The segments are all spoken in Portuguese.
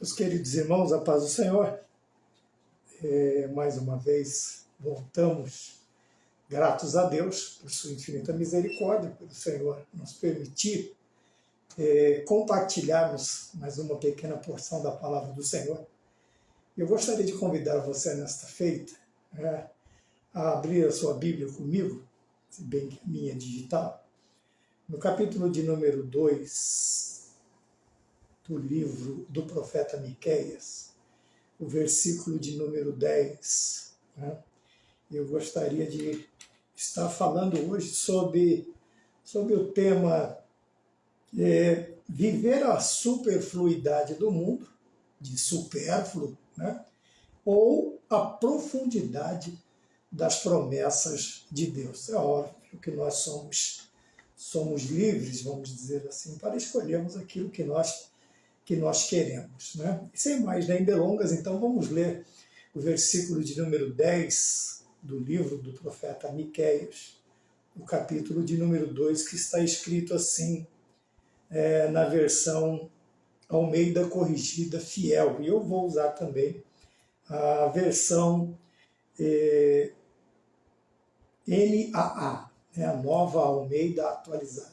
Meus queridos irmãos, a paz do Senhor, mais uma vez voltamos, gratos a Deus por sua infinita misericórdia, pelo Senhor nos permitir compartilharmos mais uma pequena porção da palavra do Senhor. Eu gostaria de convidar você nesta feita a abrir a sua Bíblia comigo, se bem que a minha é digital, no capítulo de número 2, do livro do profeta Miqueias, o versículo de número 10. Eu gostaria de estar falando hoje sobre o tema viver a superfluidade do mundo, de supérfluo, ou a profundidade das promessas de Deus. É óbvio que nós somos livres, vamos dizer assim, para escolhermos aquilo que nós queremos. E sem mais nem delongas, então vamos ler o versículo de número 10 do livro do profeta Miqueias, o capítulo de número 2, que está escrito assim, na versão Almeida Corrigida Fiel, e eu vou usar também a versão NAA, a Nova Almeida Atualizada.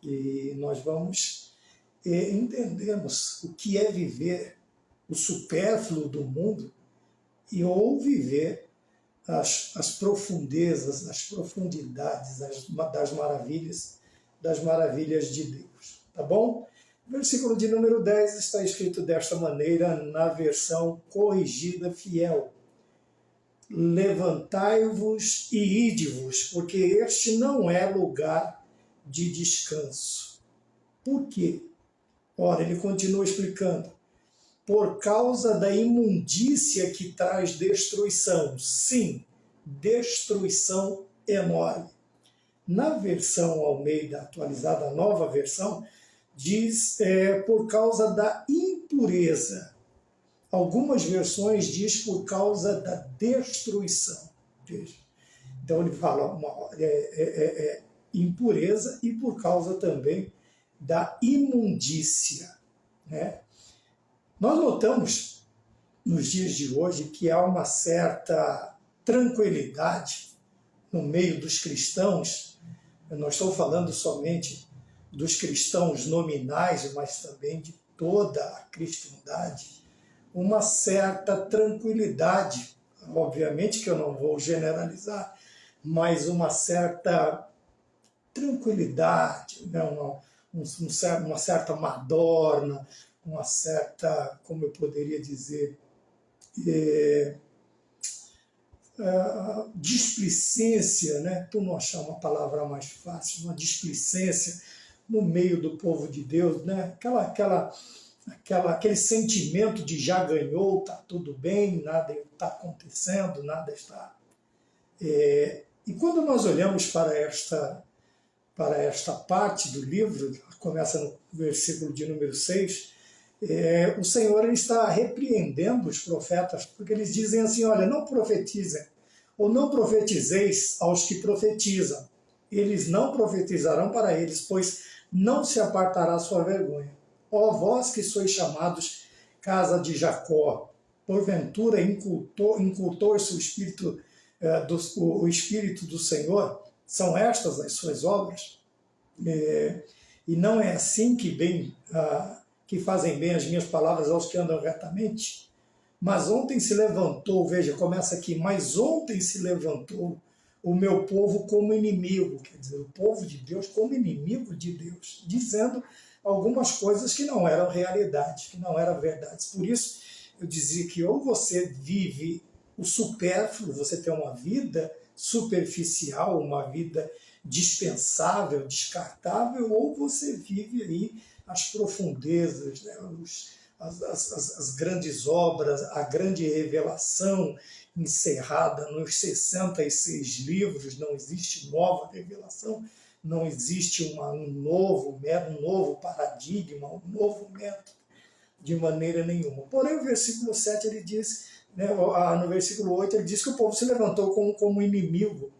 E nós vamos entendemos o que é viver o supérfluo do mundo ou viver as profundezas, as profundidades das maravilhas de Deus. Tá bom? O versículo de número 10 está escrito desta maneira na versão Corrigida Fiel. Levantai-vos e ide-vos, porque este não é lugar de descanso. Por quê? Ora, ele continua explicando, por causa da imundícia que traz destruição. Sim, destruição enorme. Na versão Almeida Atualizada, a nova versão, diz por causa da impureza. Algumas versões diz por causa da destruição. Veja. Então ele fala impureza e por causa também da imundícia. Nós notamos nos dias de hoje que há uma certa tranquilidade no meio dos cristãos. Eu não estou falando somente dos cristãos nominais, mas também de toda a cristandade, uma certa tranquilidade. Obviamente que eu não vou generalizar, mas uma certa tranquilidade, uma certa madorna, uma certa, como eu poderia dizer, displicência, por não achar uma palavra mais fácil, uma displicência no meio do povo de Deus, aquele sentimento de já ganhou, está tudo bem, nada está acontecendo, nada está... E quando nós olhamos para esta parte do livro, começa no versículo de número 6, o Senhor está repreendendo os profetas, porque eles dizem assim, olha, não profetizem, ou não profetizeis aos que profetizam. Eles não profetizarão para eles, pois não se apartará sua vergonha. Ó vós que sois chamados casa de Jacó, porventura encurtou-se o Espírito do Senhor? São estas as suas obras? E não é assim que fazem bem as minhas palavras aos que andam retamente? Mas ontem se levantou, veja, começa aqui, mas ontem se levantou o meu povo como inimigo, quer dizer, o povo de Deus como inimigo de Deus, dizendo algumas coisas que não eram realidade, que não eram verdades. Por isso, eu dizia que ou você vive o supérfluo, você tem uma vida superficial, uma vida dispensável, descartável, ou você vive aí as profundezas, as grandes obras, a grande revelação encerrada nos 66 livros, não existe nova revelação, não existe um novo paradigma, um novo método, de maneira nenhuma. Porém, o versículo 7, ele diz, no versículo 8, ele diz que o povo se levantou como inimigo,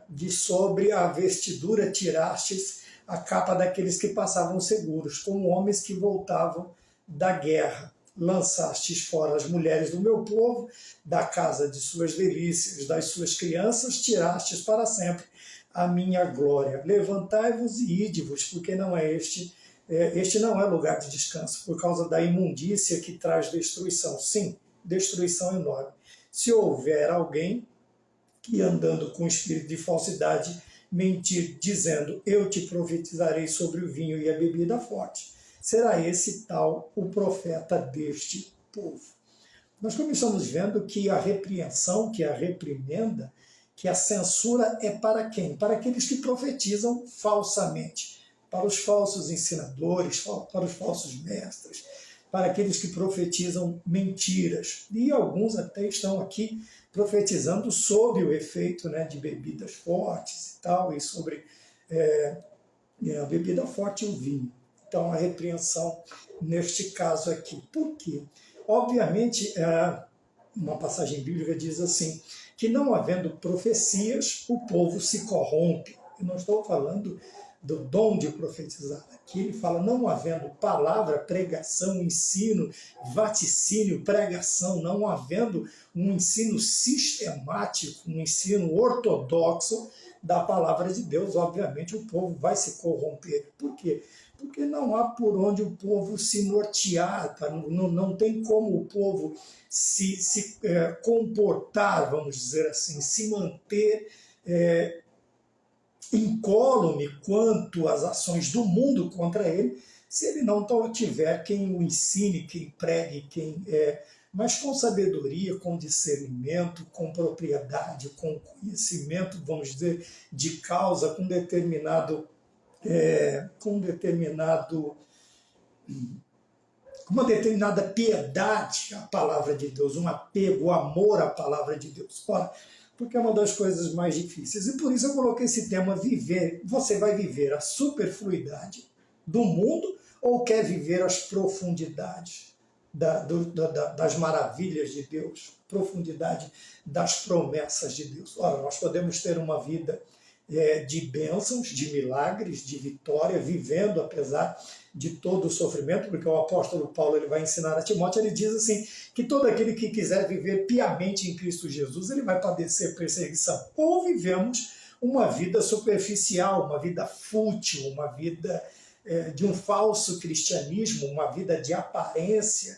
de sobre a vestidura tirastes a capa daqueles que passavam seguros, como homens que voltavam da guerra. Lançastes fora as mulheres do meu povo, da casa de suas delícias, das suas crianças, tirastes para sempre a minha glória. Levantai-vos e ide-vos, porque não é este não é lugar de descanso, por causa da imundícia que traz destruição. Sim, destruição enorme. Se houver alguém que andando com espírito de falsidade, mentir, dizendo, eu te profetizarei sobre o vinho e a bebida forte, será esse tal o profeta deste povo. Nós começamos vendo que a repreensão, que a reprimenda, que a censura é para quem? Para aqueles que profetizam falsamente, para os falsos ensinadores, para os falsos mestres, para aqueles que profetizam mentiras. E alguns até estão aqui profetizando sob o efeito, né, de bebidas fortes e tal, e sobre a bebida forte e o vinho. Então, a repreensão neste caso aqui. Por quê? Obviamente, uma passagem bíblica diz assim, que não havendo profecias, o povo se corrompe. Eu não estou falando do dom de profetizar. Aqui ele fala, não havendo palavra, pregação, ensino, vaticínio, pregação, não havendo um ensino sistemático, um ensino ortodoxo da palavra de Deus, obviamente o povo vai se corromper. Por quê? Porque não há por onde o povo se nortear, tá? Não tem como o povo se comportar, vamos dizer assim, se manter incólume quanto às ações do mundo contra ele, se ele não tiver quem o ensine, quem pregue, mas com sabedoria, com discernimento, com propriedade, com conhecimento, vamos dizer, de causa, uma determinada piedade à palavra de Deus, um apego, um amor à palavra de Deus. Ora, porque é uma das coisas mais difíceis. E por isso eu coloquei esse tema, viver. Você vai viver a superfluidade do mundo ou quer viver as profundidades das maravilhas de Deus, profundidade das promessas de Deus? Ora, nós podemos ter uma vida de bênçãos, de milagres, de vitória, vivendo apesar de todo o sofrimento, porque o apóstolo Paulo ele vai ensinar a Timóteo, ele diz assim, que todo aquele que quiser viver piamente em Cristo Jesus, ele vai padecer perseguição. Ou vivemos uma vida superficial, uma vida fútil, uma vida de um falso cristianismo, uma vida de aparência,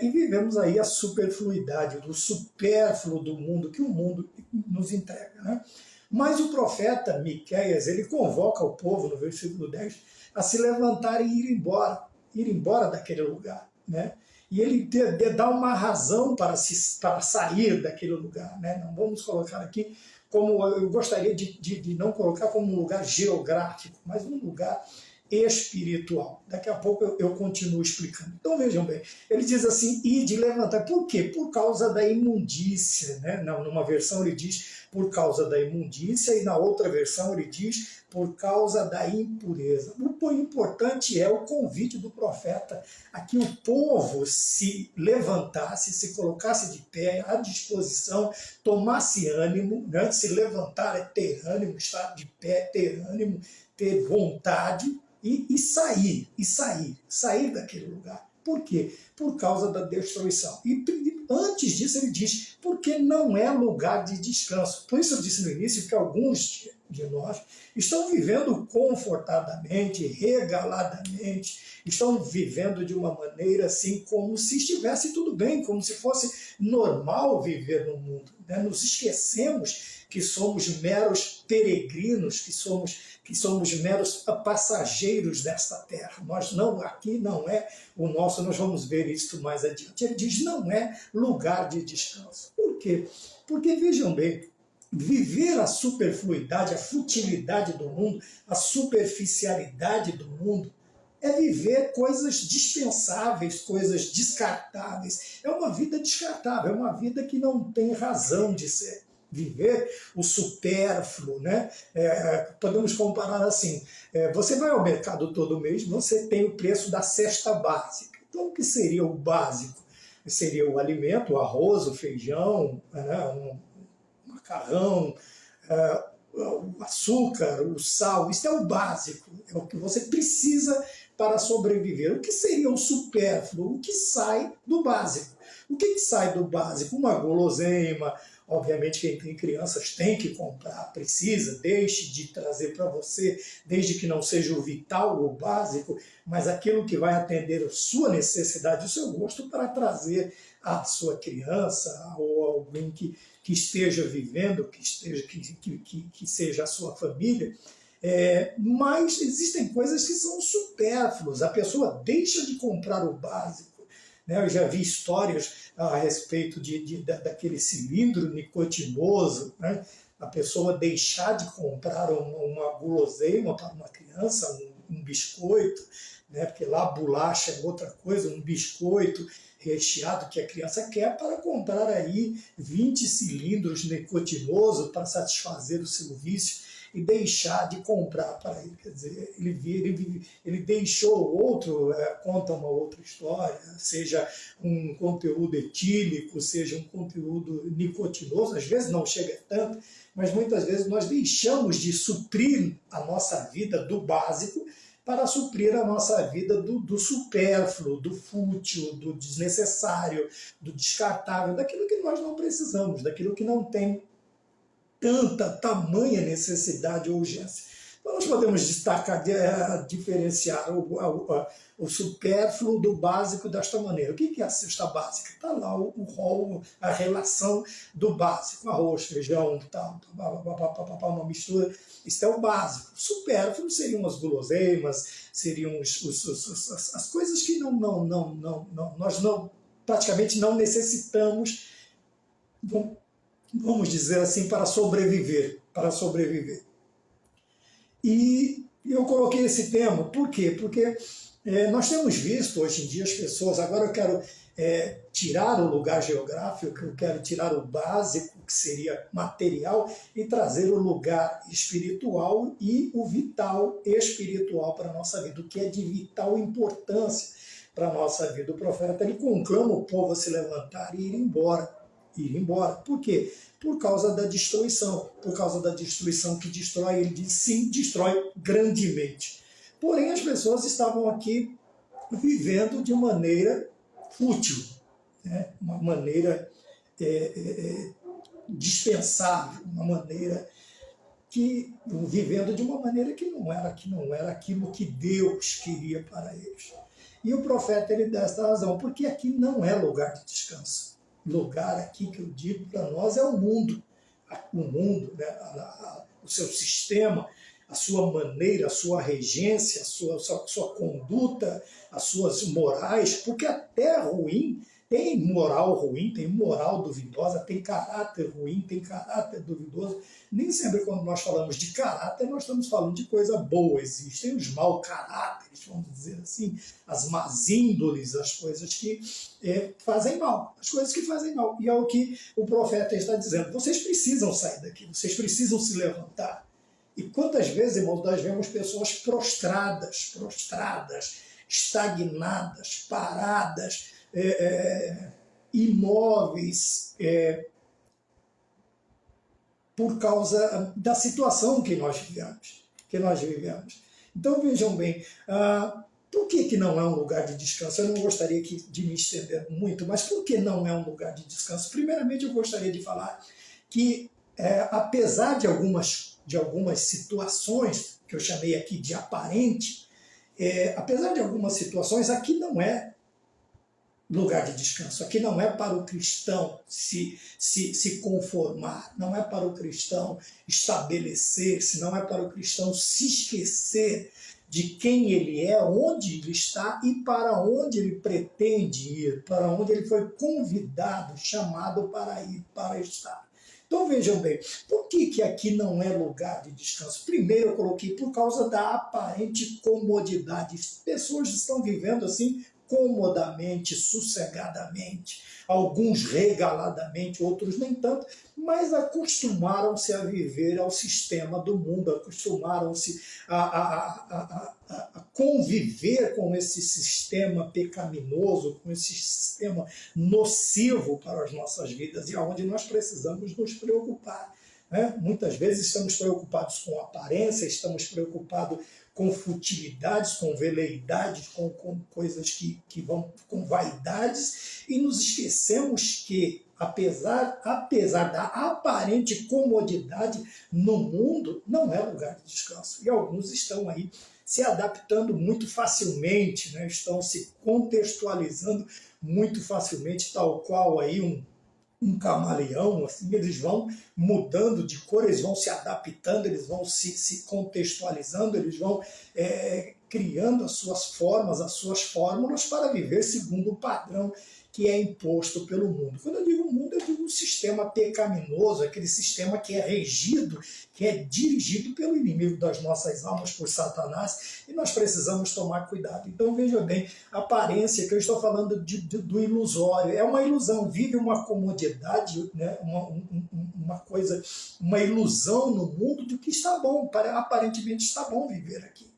e vivemos aí a superfluidade, do supérfluo do mundo, que o mundo nos entrega, né? Mas o profeta Miqueias, ele convoca o povo, no versículo 10, a se levantar e ir embora daquele lugar, né? E ele dá uma razão para sair daquele lugar, né? Não vamos colocar aqui como, eu gostaria de não colocar como um lugar geográfico, mas um lugar espiritual. Daqui a pouco eu continuo explicando. Então vejam bem, ele diz assim, ide levantar. Por quê? Por causa da imundícia, né? Numa versão ele diz por causa da imundícia e na outra versão ele diz por causa da impureza. O importante é o convite do profeta a que o povo se levantasse, se colocasse de pé, à disposição, tomasse ânimo, né? Se levantar é ter ânimo, estar de pé, ter ânimo, ter vontade, e sair daquele lugar. Por quê? Por causa da destruição. E antes disso ele diz, porque não é lugar de descanso. Por isso eu disse no início que alguns de nós estão vivendo confortadamente, regaladamente, estão vivendo de uma maneira assim como se estivesse tudo bem, como se fosse normal viver no mundo, né? Nos esquecemos que somos meros peregrinos, que somos meros passageiros desta terra. Aqui não é o nosso, nós vamos ver isso mais adiante. Ele diz, não é lugar de descanso. Por quê? Porque, vejam bem, viver a superfluidade, a futilidade do mundo, a superficialidade do mundo, é viver coisas dispensáveis, coisas descartáveis. É uma vida descartável, é uma vida que não tem razão de ser. Viver o supérfluo, né? Podemos comparar assim, você vai ao mercado todo mês, você tem o preço da cesta básica. Então o que seria o básico? Seria o alimento, o arroz, o feijão, né? O macarrão, o açúcar, o sal. Isso é o básico, é o que você precisa para sobreviver. O que seria o supérfluo? O que sai do básico? O que sai do básico? Uma guloseima. Obviamente, quem tem crianças tem que comprar, precisa, deixe de trazer para você, desde que não seja o vital, o básico, mas aquilo que vai atender a sua necessidade, o seu gosto, para trazer à sua criança ou alguém que esteja vivendo, que seja a sua família. Mas existem coisas que são supérfluas, a pessoa deixa de comprar o básico. Eu já vi histórias a respeito daquele cilindro nicotinoso, né? A pessoa deixar de comprar uma guloseima para uma criança, um biscoito, né? Porque lá bolacha é outra coisa, um biscoito recheado que a criança quer, para comprar aí 20 cilindros nicotinosos para satisfazer o seu vício e deixar de comprar para ele. Quer dizer, ele deixou outro, conta uma outra história, seja um conteúdo etílico, seja um conteúdo nicotinoso, às vezes não chega tanto, mas muitas vezes nós deixamos de suprir a nossa vida do básico para suprir a nossa vida do supérfluo, do fútil, do desnecessário, do descartável, daquilo que nós não precisamos, daquilo que não tem tamanha necessidade ou urgência. Então nós podemos destacar, diferenciar o supérfluo do básico desta maneira. O que é a cesta básica? Está lá o rol, a relação do básico, arroz, feijão, tal, uma mistura. Isso é o básico. O supérfluo seriam as guloseimas, seriam as coisas que nós praticamente não necessitamos, vamos dizer assim, para sobreviver. E eu coloquei esse tema, por quê? Porque nós temos visto hoje em dia as pessoas, agora eu quero tirar o lugar geográfico, eu quero tirar o básico, que seria material, e trazer o lugar espiritual e o vital espiritual para a nossa vida, o que é de vital importância para a nossa vida. O profeta, ele conclama o povo a se levantar e ir embora. Por quê? Por causa da destruição. Por causa da destruição que destrói, ele diz sim, destrói grandemente. Porém, as pessoas estavam aqui vivendo de maneira fútil, né? Uma maneira dispensável, uma maneira vivendo de uma maneira que não era aquilo que Deus queria para eles. E o profeta, ele dá essa razão, porque aqui não é lugar de descanso. Lugar aqui que eu digo para nós é o mundo, né? O seu sistema, a sua maneira, a sua regência, a sua conduta, as suas morais, porque a terra ruim tem moral ruim, tem moral duvidosa, tem caráter ruim, tem caráter duvidoso. Nem sempre quando nós falamos de caráter, nós estamos falando de coisa boa. Existem os mau caráteres, vamos dizer assim, as más índoles, as coisas que fazem mal, as coisas que fazem mal. E é o que o profeta está dizendo. Vocês precisam sair daqui, vocês precisam se levantar. E quantas vezes, irmãos, nós vemos pessoas prostradas, estagnadas, paradas, imóveis, por causa da situação que nós vivemos. Então vejam bem, por que não é um lugar de descanso? Eu não gostaria de me estender muito, mas por que não é um lugar de descanso? Primeiramente, eu gostaria de falar que, apesar de algumas situações, que eu chamei aqui de aparente, apesar de algumas situações, aqui não é lugar de descanso. Aqui não é para o cristão se conformar, não é para o cristão estabelecer-se, não é para o cristão se esquecer de quem ele é, onde ele está e para onde ele pretende ir, para onde ele foi convidado, chamado para ir, para estar. Então vejam bem, por que aqui não é lugar de descanso? Primeiro eu coloquei por causa da aparente comodidade. As pessoas estão vivendo assim comodamente, sossegadamente, alguns regaladamente, outros nem tanto, mas acostumaram-se a viver ao sistema do mundo, acostumaram-se a conviver com esse sistema pecaminoso, com esse sistema nocivo para as nossas vidas, e aonde nós precisamos nos preocupar. Muitas vezes estamos preocupados com a aparência, estamos preocupados com futilidades, com veleidades, com coisas que vão com vaidades, e nos esquecemos que, apesar da aparente comodidade no mundo, não é lugar de descanso. E alguns estão aí se adaptando muito facilmente, né? Estão se contextualizando muito facilmente, tal qual aí um camaleão, assim, eles vão mudando de cor, eles vão se adaptando, eles vão se contextualizando, eles vão criando as suas formas, as suas fórmulas para viver segundo o padrão que é imposto pelo mundo. Quando eu digo mundo, eu digo um sistema pecaminoso, aquele sistema que é regido, que é dirigido pelo inimigo das nossas almas, por Satanás, e nós precisamos tomar cuidado. Então veja bem, a aparência, que eu estou falando do ilusório, é uma ilusão, vive uma comodidade, né? Uma ilusão no mundo de que está bom, aparentemente está bom viver aqui.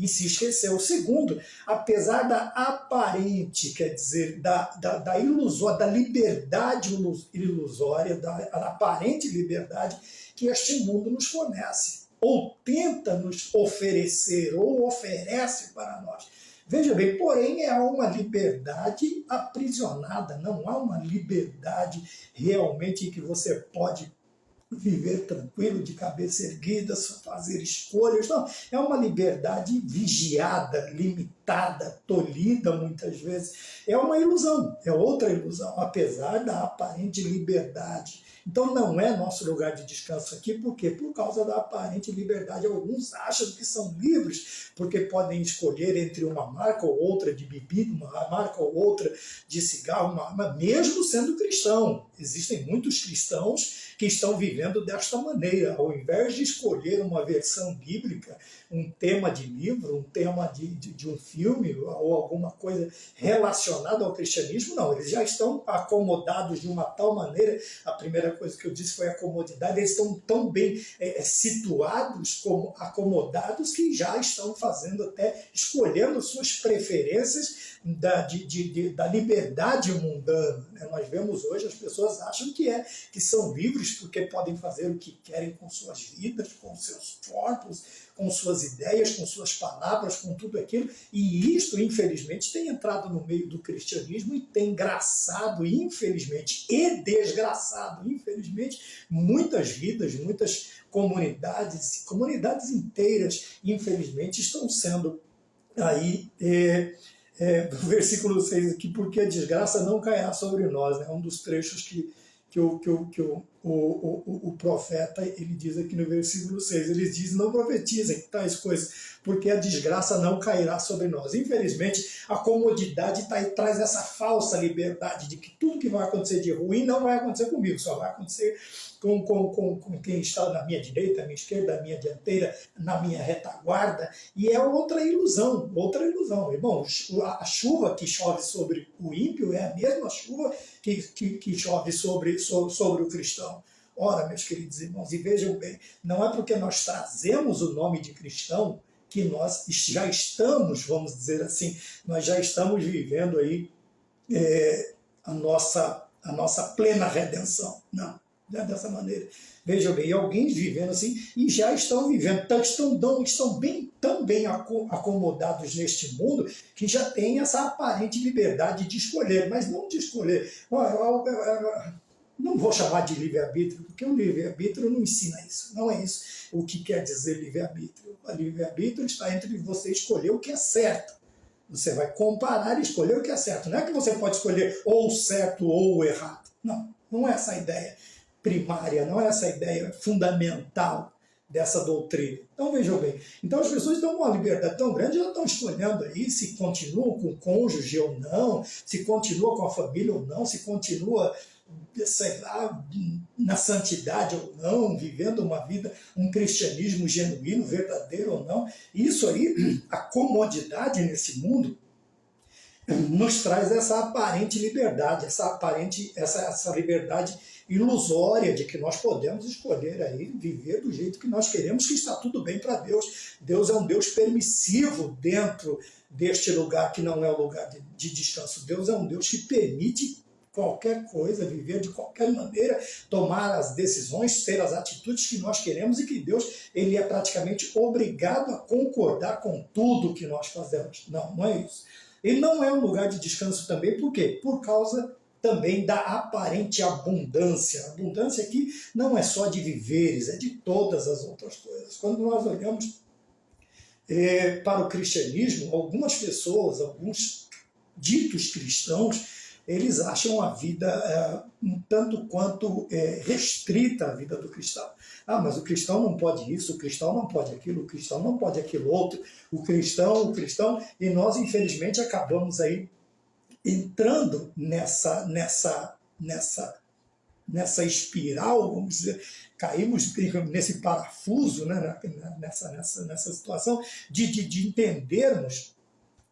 E se esqueceu. Segundo, apesar da aparente, quer dizer, da liberdade ilusória, da aparente liberdade que este mundo nos fornece, ou tenta nos oferecer, ou oferece para nós. Veja bem, porém, é uma liberdade aprisionada, não há uma liberdade realmente em que você pode viver tranquilo, de cabeça erguida, fazer escolhas. Não, é uma liberdade vigiada, limitada, tolhida muitas vezes. É uma ilusão, é outra ilusão, apesar da aparente liberdade. Então não é nosso lugar de descanso aqui, por quê? Por causa da aparente liberdade. Alguns acham que são livres, porque podem escolher entre uma marca ou outra de bebida, uma marca ou outra de cigarro, mesmo sendo cristão. Existem muitos cristãos que estão vivendo desta maneira. Ao invés de escolher uma versão bíblica, um tema de livro, um tema de um filme ou alguma coisa relacionada ao cristianismo, não, eles já estão acomodados de uma tal maneira. A primeira coisa que eu disse foi a comodidade. Eles estão tão bem situados, como acomodados, que já estão fazendo até, escolhendo suas preferências da liberdade mundana. Nós vemos hoje, as pessoas acham que são livres porque podem fazer o que querem com suas vidas, com seus corpos, com suas ideias, com suas palavras, com tudo aquilo. E isto, infelizmente, tem entrado no meio do cristianismo e tem engraçado, infelizmente, e desgraçado, infelizmente, muitas vidas, muitas comunidades inteiras, infelizmente, estão sendo aí... do versículo 6 aqui, porque a desgraça não cairá sobre nós, né? Um dos trechos que o profeta ele diz aqui no versículo 6, ele diz: não profetizem tais coisas, porque a desgraça não cairá sobre nós. Infelizmente, a comodidade traz essa falsa liberdade de que tudo que vai acontecer de ruim não vai acontecer comigo, só vai acontecer com quem está na minha direita, na minha esquerda, na minha dianteira, na minha retaguarda, e é outra ilusão. Irmão, a chuva que chove sobre o ímpio é a mesma chuva que chove sobre o cristão. Ora, meus queridos irmãos, e vejam bem, não é porque nós trazemos o nome de cristão que nós já estamos, vamos dizer assim, nós já estamos vivendo aí a nossa plena redenção. Não. Dessa maneira. Veja bem, alguém vivendo assim e já estão vivendo, estão tão bem acomodados neste mundo que já tem essa aparente liberdade de escolher, mas não de escolher. Não vou chamar de livre-arbítrio, porque o livre-arbítrio não ensina isso. Não é isso o que quer dizer livre-arbítrio. O livre-arbítrio está entre você escolher o que é certo. Você vai comparar e escolher o que é certo. Não é que você pode escolher ou o certo ou o errado. Não é essa a ideia primária, não é essa a ideia fundamental dessa doutrina. Então vejam bem, então as pessoas estão com uma liberdade tão grande, elas estão escolhendo aí se continuam com o cônjuge ou não, se continua com a família ou não, se continua, sei lá, na santidade ou não, vivendo uma vida, um cristianismo genuíno, verdadeiro ou não. Isso aí, a comodidade nesse mundo, nos traz essa aparente liberdade, essa liberdade ilusória de que nós podemos escolher aí viver do jeito que nós queremos, que está tudo bem para Deus. Deus é um Deus permissivo dentro deste lugar que não é o lugar de descanso. Deus é um Deus que permite qualquer coisa, viver de qualquer maneira, tomar as decisões, ter as atitudes que nós queremos e que Deus ele é praticamente obrigado a concordar com tudo que nós fazemos. Não, não é isso. E não é um lugar de descanso também, por quê? Por causa também da aparente abundância. A abundância aqui não é só de viveres, é de todas as outras coisas. Quando nós olhamos para o cristianismo, algumas pessoas, alguns ditos cristãos, eles acham a vida um tanto quanto restrita a vida do cristão. Ah, mas o cristão não pode isso, o cristão não pode aquilo, o cristão não pode aquilo outro, o cristão, e nós infelizmente acabamos aí entrando nessa espiral, vamos dizer, caímos nesse parafuso, né, nessa situação de entendermos,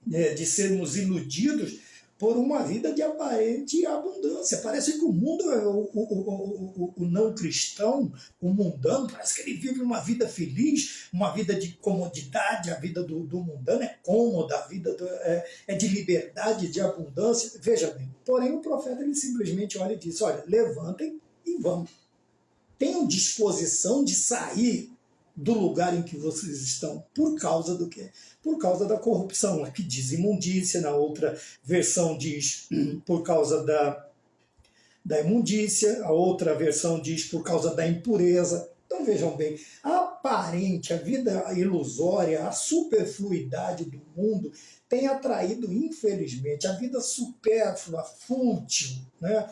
de sermos iludidos por uma vida de aparente abundância. Parece que o mundo, o não cristão, o mundano, parece que ele vive uma vida feliz, uma vida de comodidade. A vida do mundano é cômoda, a vida é de liberdade, de abundância. Veja bem, porém o profeta ele simplesmente olha e diz, olha, levantem e vamos. Tenham disposição de sair do lugar em que vocês estão. Por causa do quê? Por causa da corrupção. Aqui diz imundícia, na outra versão diz por causa da imundícia, a outra versão diz por causa da impureza. Então vejam bem, a aparente, a vida ilusória, a superfluidade do mundo tem atraído, infelizmente, a vida supérflua, fútil, né,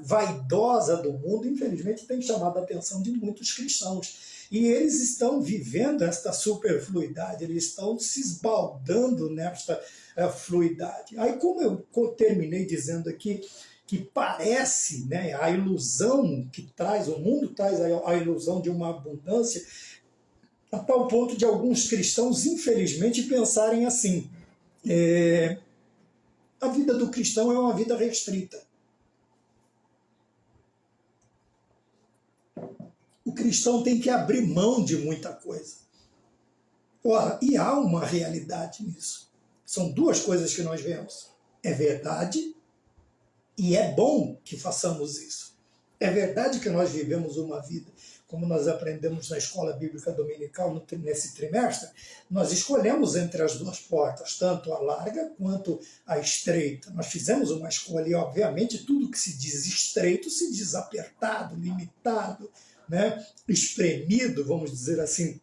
vaidosa do mundo, infelizmente tem chamado a atenção de muitos cristãos. E eles estão vivendo esta superfluidade, eles estão se esbaldando nesta fluidade. Aí, como eu terminei dizendo aqui, que parece, né, a ilusão que traz, o mundo traz a ilusão de uma abundância, a tal ponto de alguns cristãos, infelizmente, pensarem assim, a vida do cristão é uma vida restrita. O cristão tem que abrir mão de muita coisa. Ora, e há uma realidade nisso. São duas coisas que nós vemos. É verdade e é bom que façamos isso. É verdade que nós vivemos uma vida, como nós aprendemos na escola bíblica dominical nesse trimestre, nós escolhemos entre as duas portas, tanto a larga quanto a estreita. Nós fizemos uma escolha e, obviamente, tudo que se diz estreito se diz apertado, limitado, né, espremido, vamos dizer assim,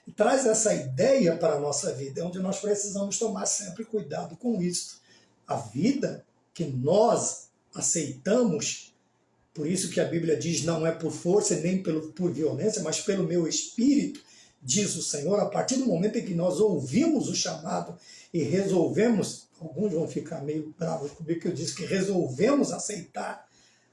e traz essa ideia para a nossa vida, onde nós precisamos tomar sempre cuidado com isso. A vida que nós aceitamos, por isso que a Bíblia diz, não é por força nem por violência, mas pelo meu espírito, diz o Senhor, a partir do momento em que nós ouvimos o chamado e resolvemos, alguns vão ficar meio bravos comigo, que eu disse que resolvemos aceitar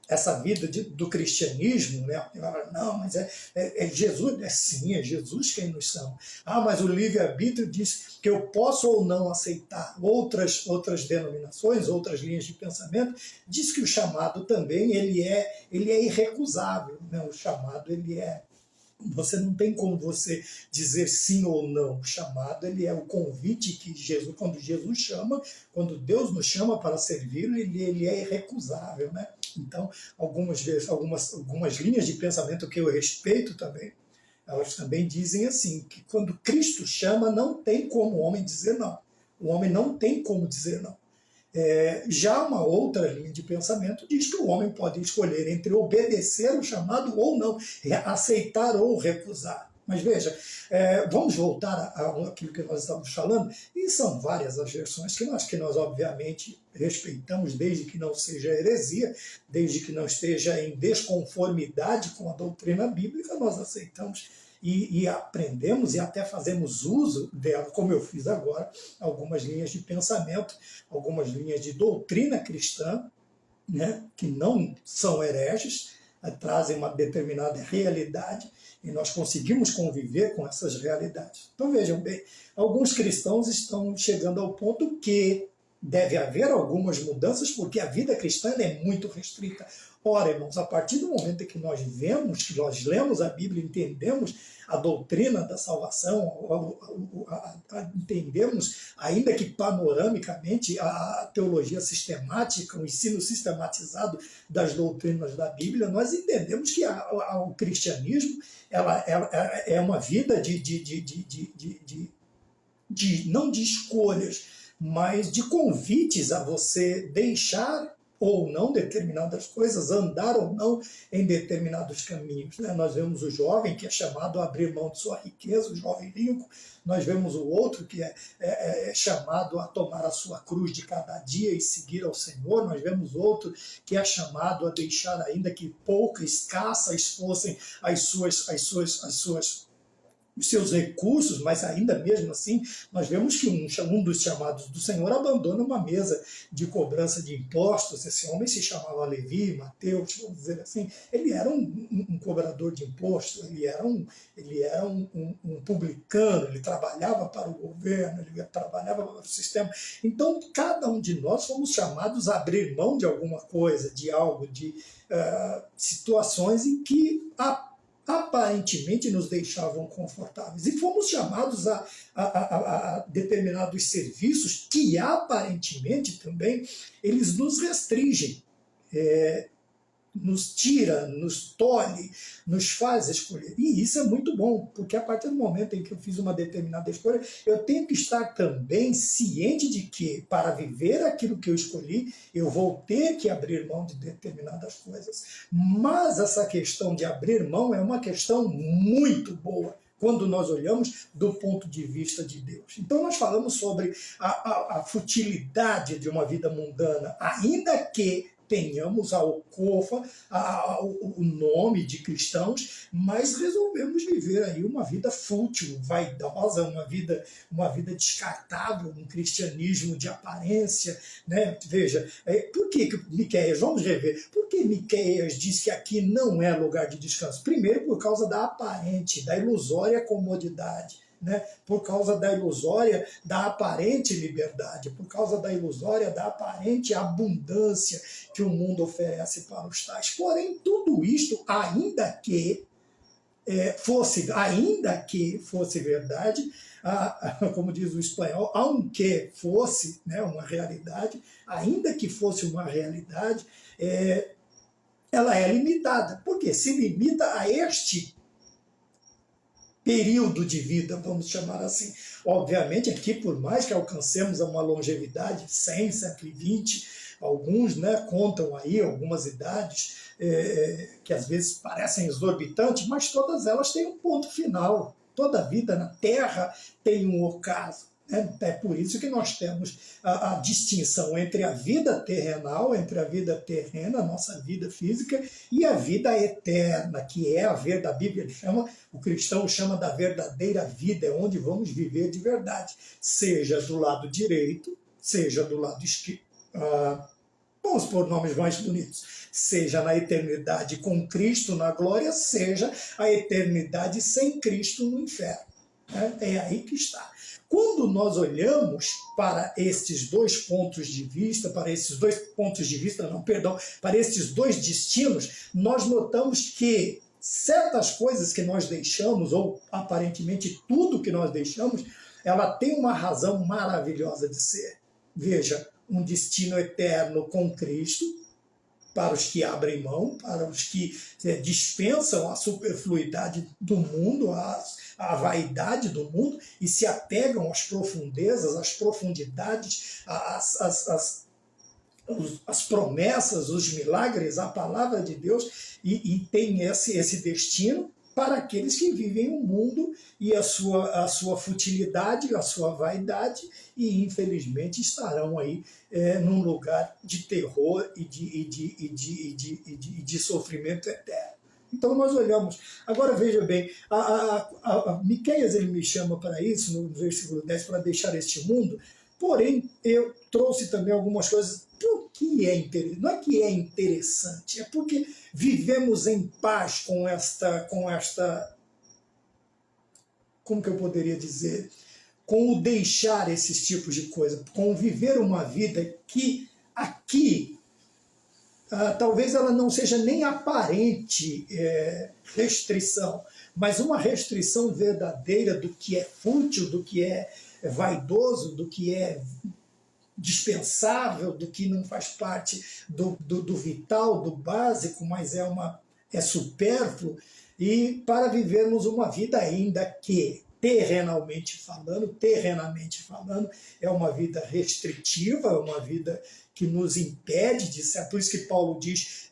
essa vida do cristianismo, né? Não, mas é Jesus, sim, é Jesus quem nos salva. Ah, mas o livre-arbítrio diz que eu posso ou não aceitar outras denominações, outras linhas de pensamento, diz que o chamado também ele é irrecusável, né? O chamado você não tem como você dizer sim ou não. O chamado ele é o convite que Jesus, quando Jesus chama, quando Deus nos chama para servi-lo, ele é irrecusável, né? Então, algumas linhas de pensamento que eu respeito também, elas também dizem assim, que quando Cristo chama, não tem como o homem dizer não. O homem não tem como dizer não. Já uma outra linha de pensamento diz que o homem pode escolher entre obedecer o chamado ou não, aceitar ou recusar. Mas veja, vamos voltar àquilo que nós estávamos falando, e são várias as versões que nós obviamente respeitamos, desde que não seja heresia, desde que não esteja em desconformidade com a doutrina bíblica, nós aceitamos e aprendemos e até fazemos uso dela, como eu fiz agora, algumas linhas de pensamento, algumas linhas de doutrina cristã, né, que não são hereges, trazem uma determinada realidade e nós conseguimos conviver com essas realidades. Então vejam bem, alguns cristãos estão chegando ao ponto que Deve haver algumas mudanças, porque a vida cristã é muito restrita. Ora, irmãos, a partir do momento em que nós vemos, que nós lemos a Bíblia, entendemos a doutrina da salvação, entendemos, ainda que panoramicamente, a teologia sistemática, o ensino sistematizado das doutrinas da Bíblia, nós entendemos que o cristianismo ela é uma vida não de escolhas, mas de convites a você deixar ou não determinadas coisas, andar ou não em determinados caminhos. Né? Nós vemos o jovem que é chamado a abrir mão de sua riqueza, o jovem rico. Nós vemos o outro que é chamado a tomar a sua cruz de cada dia e seguir ao Senhor. Nós vemos outro que é chamado a deixar, ainda que poucas, escassas fossem os seus recursos, mas ainda mesmo assim, nós vemos que um dos chamados do Senhor abandona uma mesa de cobrança de impostos. Esse homem se chamava Levi, Mateus, vamos dizer assim. Ele era um cobrador de impostos, ele era um publicano, ele trabalhava para o governo, ele trabalhava para o sistema. Então, cada um de nós fomos chamados a abrir mão de alguma coisa, de algo, de situações em que aparentemente nos deixavam confortáveis. E fomos chamados a determinados serviços que aparentemente também eles nos restringem, nos tira, nos tolhe, nos faz escolher. E isso é muito bom, porque a partir do momento em que eu fiz uma determinada escolha, eu tenho que estar também ciente de que, para viver aquilo que eu escolhi, eu vou ter que abrir mão de determinadas coisas. Mas essa questão de abrir mão é uma questão muito boa, quando nós olhamos do ponto de vista de Deus. Então nós falamos sobre a futilidade de uma vida mundana, ainda que tenhamos a alcova, o nome de cristãos, mas resolvemos viver aí uma vida fútil, vaidosa, uma vida descartável, um cristianismo de aparência. Né? Veja, por que Miqueias, vamos rever, por que Miqueias diz que aqui não é lugar de descanso? Primeiro, por causa da aparente, da ilusória comodidade. Né? Por causa da ilusória, da aparente liberdade, por causa da ilusória, da aparente abundância que o mundo oferece para os tais. Porém, tudo isto, ainda que fosse verdade, como diz o espanhol, aunque fosse, né, uma realidade, ainda que fosse uma realidade, ela é limitada. Por quê? Se limita a este período de vida, vamos chamar assim. Obviamente, aqui, por mais que alcancemos uma longevidade, 100, 120, alguns, né, contam aí algumas idades que às vezes parecem exorbitantes, mas todas elas têm um ponto final. Toda vida na Terra tem um ocaso. É por isso que nós temos a distinção entre a vida terrenal, entre a vida terrena, a nossa vida física, e a vida eterna, que é a vida, a Bíblia o cristão chama da verdadeira vida, é onde vamos viver de verdade, seja do lado direito, seja do lado esquerdo, vamos pôr nomes mais bonitos, seja na eternidade com Cristo na glória, seja a eternidade sem Cristo no inferno. É aí que está. Quando nós olhamos para estes dois pontos de vista, para estes dois destinos, nós notamos que certas coisas que nós deixamos, ou aparentemente tudo que nós deixamos, ela tem uma razão maravilhosa de ser. Veja, um destino eterno com Cristo, para os que abrem mão, para os que dispensam a superfluidade do mundo, a vaidade do mundo e se apegam às profundezas, às profundidades, às promessas, os milagres, a palavra de Deus, e tem esse destino para aqueles que vivem o mundo e a sua futilidade, a sua vaidade, e infelizmente estarão aí num lugar de terror e de sofrimento eterno. Então nós olhamos. Agora veja bem, Miqueias ele me chama para isso, no versículo 10, para deixar este mundo, porém eu trouxe também algumas coisas. Por que é interessante? Não é que é interessante, é porque vivemos em paz com esta como que eu poderia dizer? com o deixar esses tipos de coisa, com o viver uma vida que aqui talvez ela não seja nem aparente restrição, mas uma restrição verdadeira do que é fútil, do que é vaidoso, do que é dispensável, do que não faz parte do vital, do básico, mas é supérfluo, e para vivermos uma vida ainda que, terrenamente falando, é uma vida restritiva, é uma vida que nos impede de ser. Por isso que Paulo diz,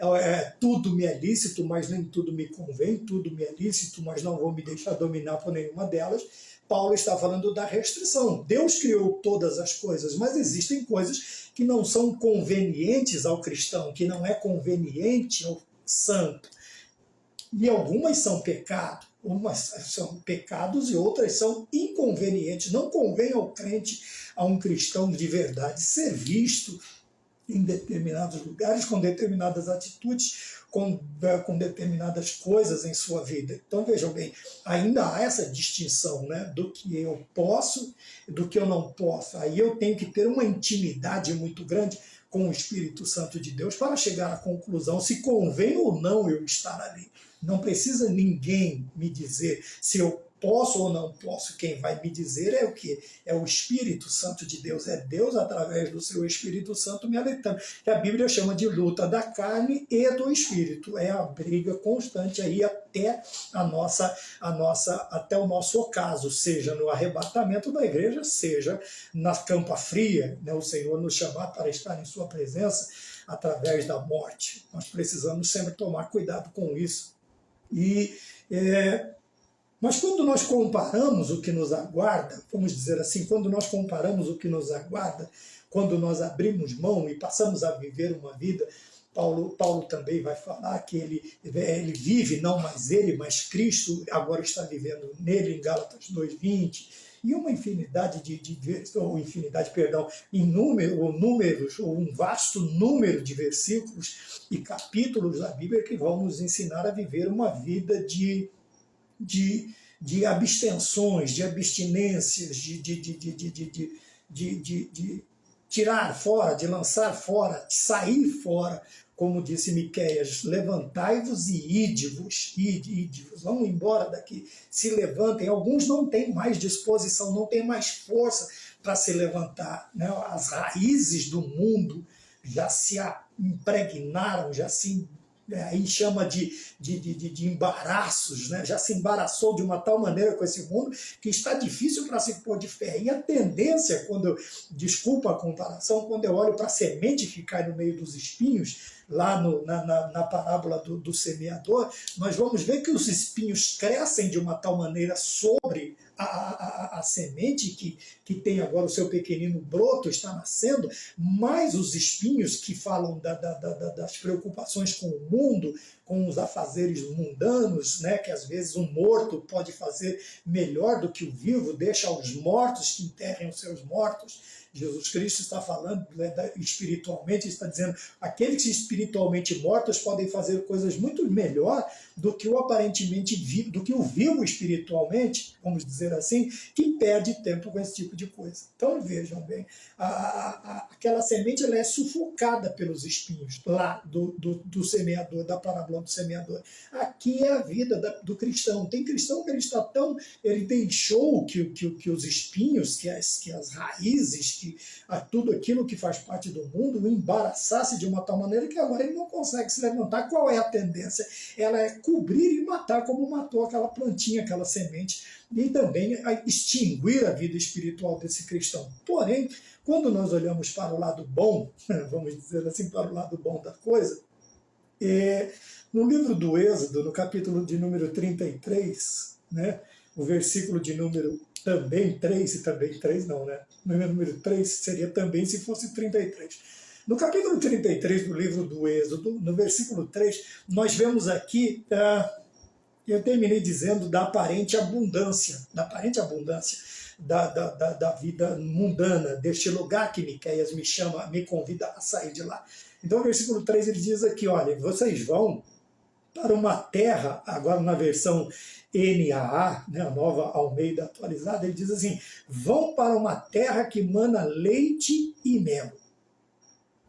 tudo me é lícito, mas nem tudo me convém, tudo me é lícito, mas não vou me deixar dominar por nenhuma delas. Paulo está falando da restrição. Deus criou todas as coisas, mas existem coisas que não são convenientes ao cristão, que não é conveniente ao santo. E algumas são pecado, umas são pecados e outras são inconvenientes. Não convém ao crente, a um cristão de verdade, ser visto em determinados lugares, com determinadas atitudes, com determinadas coisas em sua vida. Então vejam bem, ainda há essa distinção, né, do que eu posso e do que eu não posso. Aí eu tenho que ter uma intimidade muito grande com o Espírito Santo de Deus para chegar à conclusão se convém ou não eu estar ali. Não precisa ninguém me dizer se eu posso ou não posso. Quem vai me dizer é o quê? É o Espírito Santo de Deus. É Deus, através do seu Espírito Santo, me alertando. Que a Bíblia chama de luta da carne e do Espírito. É a briga constante aí até até o nosso ocaso, seja no arrebatamento da igreja, seja na campa fria, né? O Senhor nos chamar para estar em sua presença através da morte. Nós precisamos sempre tomar cuidado com isso. Mas quando nós comparamos o que nos aguarda, vamos dizer assim, quando nós comparamos o que nos aguarda, quando nós abrimos mão e passamos a viver uma vida, Paulo também vai falar que ele vive, não mais ele, mas Cristo agora está vivendo nele, em Gálatas 2:20, e uma infinidade números, ou um vasto número de versículos e capítulos da Bíblia que vão nos ensinar a viver uma vida de abstenções, de abstinências, de tirar fora, de lançar fora, de sair fora, como disse Miqueias, levantai-vos e ide-vos, vão embora daqui, se levantem. Alguns não têm mais disposição, não têm mais força para se levantar, né? As raízes do mundo já se impregnaram, já se aí chama de embaraços, né? Já se embaraçou de uma tal maneira com esse mundo que está difícil para se pôr de fé. E a tendência, desculpa a comparação, quando eu olho para a semente que cai no meio dos espinhos, lá na parábola do semeador, nós vamos ver que os espinhos crescem de uma tal maneira sobre a semente que tem agora o seu pequenino broto, está nascendo, mas os espinhos que falam das preocupações com o mundo, com os afazeres mundanos, né, que às vezes um morto pode fazer melhor do que o vivo, deixa os mortos que enterrem os seus mortos. Jesus Cristo está falando, né, espiritualmente, está dizendo aqueles espiritualmente mortos podem fazer coisas muito melhor do que o aparentemente vivo, do que o vivo espiritualmente, vamos dizer assim, que perde tempo com esse tipo de coisa. Então vejam bem, aquela semente ela é sufocada pelos espinhos lá do semeador, da parábola do semeador. Aqui é a vida do cristão. Tem cristão que ele deixou que os espinhos, que as raízes, que tudo aquilo que faz parte do mundo o embaraçasse de uma tal maneira que agora ele não consegue se levantar. Qual é a tendência? Ela é cobrir e matar, como matou aquela plantinha, aquela semente, e também extinguir a vida espiritual desse cristão. Porém, quando nós olhamos para o lado bom, vamos dizer assim, para o lado bom da coisa, no livro do Êxodo, no capítulo de número 33, né, o versículo de número também 3, e também 3 não, né? O número 3 seria também se fosse 33. No capítulo 33 do livro do Êxodo, no versículo 3, nós vemos aqui, eu terminei dizendo da aparente abundância, da vida mundana, deste lugar que Miqueias me convida a sair de lá. Então, o versículo 3 ele diz aqui, olha, vocês vão para uma terra, agora na versão NAA, né, a nova Almeida atualizada, ele diz assim: vão para uma terra que mana leite e mel.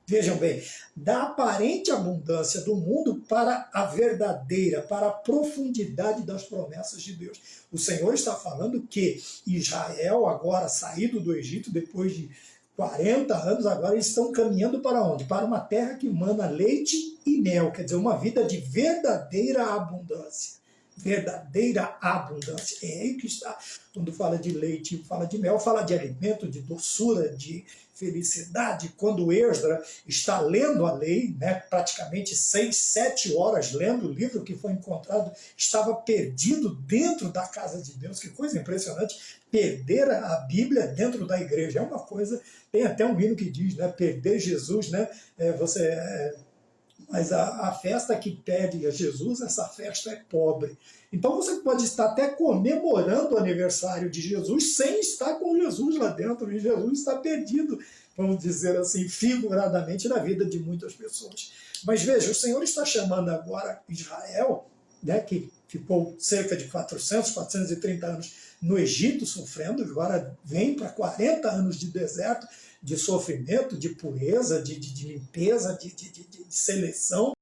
Vejam bem, da aparente abundância do mundo para a verdadeira, para a profundidade das promessas de Deus. O Senhor está falando que Israel, agora saído do Egito, depois de 40 anos, agora eles estão caminhando para onde? Para uma terra que mana leite e mel, quer dizer, uma vida de verdadeira abundância. Verdadeira abundância. É aí que está. Quando fala de leite, fala de mel, fala de alimento, de doçura, de felicidade. Quando Esdra está lendo a lei, né, praticamente 6, 7 horas lendo o livro que foi encontrado, estava perdido dentro da casa de Deus. Que coisa impressionante, perder a Bíblia dentro da igreja. É uma coisa, tem até um hino que diz, né, perder Jesus, né, mas a festa que pede a Jesus, essa festa é pobre. Então você pode estar até comemorando o aniversário de Jesus sem estar com Jesus lá dentro, e Jesus está perdido, vamos dizer assim, figuradamente, na vida de muitas pessoas. Mas veja, o Senhor está chamando agora Israel, né, que ficou cerca de 430 anos no Egito sofrendo, agora vem para 40 anos de deserto, de sofrimento, de pureza, de limpeza, de seleção.